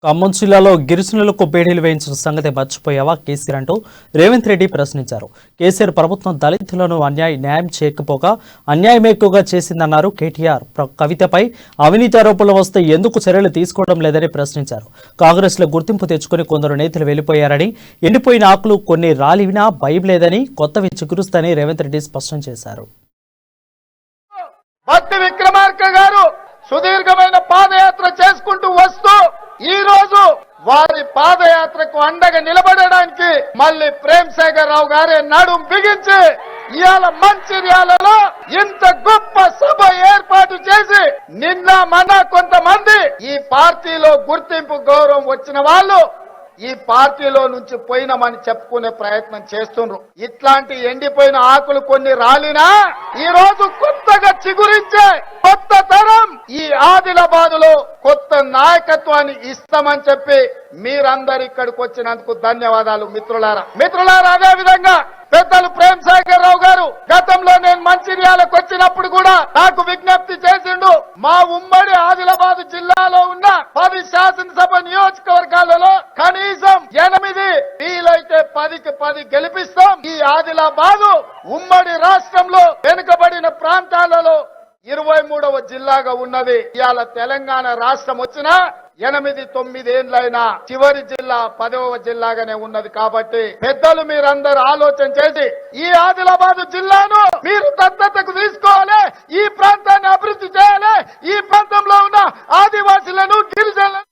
ఖమ్మం జిల్లాలో గిరిజనులకు బేడీలు వేయించిన సంగతి మర్చిపోయావా కేసీఆర్ అంటూ రేవంత్ రెడ్డి ప్రశ్నించారు. కేసీఆర్ ప్రభుత్వం దళితులను న్యాయం చేయకపోగా అన్యాయం ఎక్కువగా చేసిందన్నారు కేటీఆర్. కవితపై అవినీతి ఆరోపణలు వస్తే ఎందుకు చర్యలు తీసుకోవడం లేదని ప్రశ్నించారు. కాంగ్రెస్ లో గుర్తింపు తెచ్చుకుని కొందరు నేతలు వెళ్లిపోయారని, ఎండిపోయిన ఆకులు కొన్ని రాలివినా భయం లేదని, కొత్తవి చిగురుస్తాయని రేవంత్ రెడ్డి స్పష్టం చేశారు. సుదీర్ఘమైన పాదయాత్ర చేసుకుంటూ వస్తూ ఈ రోజు వారి పాదయాత్రకు అండగా నిలబడడానికి మళ్ళీ ప్రేమ్ సాగర్ రావు గారే నడుం బిగించి ఇవాళ మంచిర్యాలలో ఇంత గొప్ప సభ ఏర్పాటు చేసి నిన్న మన కొంతమంది ఈ పార్టీలో గుర్తింపు గౌరవం వచ్చిన వాళ్ళు ఈ పార్టీలో నుంచి పోయినామని చెప్పుకునే ప్రయత్నం చేస్తున్నారు. ఇట్లాంటి ఎండిపోయిన ఆకులు కొన్ని రాలినా ఈ రోజు కొత్తగా చిగురించే కొత్త తరం ఈ ఆదిలాబాద్ లో కొత్త నాయకత్వాన్ని ఇస్తామని చెప్పి మీరందరు ఇక్కడికి వచ్చినందుకు ధన్యవాదాలు మిత్రులారా. అదే విధంగా పెద్దలు ప్రేమ్ సాగర్ రావు గారు గతంలో నేను మంచిర్యాలకు వచ్చినప్పుడు కూడా నాకు విజ్ఞప్తి చేసిండు. మా ఉమ్మడి ఆదిలాబాద్ జిల్లాలో ఉన్న 10 శాసనసభ నియోజకవర్గాలలో కనీసం 8 వీలైతే 10కి 10 గెలిపిస్తాం. ఈ ఆదిలాబాద్ ఉమ్మడి రాష్ట్రంలో వెనుకబడిన ప్రాంతాలలో 23వ జిల్లాగా ఉన్నది. ఇవాళ తెలంగాణ రాష్ట్రం వచ్చినా 8-9 ఏళ్లైనా చివరి జిల్లా 10వ జిల్లాగానే ఉన్నది. కాబట్టి పెద్దలు మీరందరూ ఆలోచన చేసి ఈ ఆదిలాబాద్ జిల్లాను మీరు దత్తతకు తీసుకోవాలి, ఈ ప్రాంతాన్ని అభివృద్ధి చేయాలి, ఈ ప్రాంతంలో ఉన్న ఆదివాసులను గిరిజనులను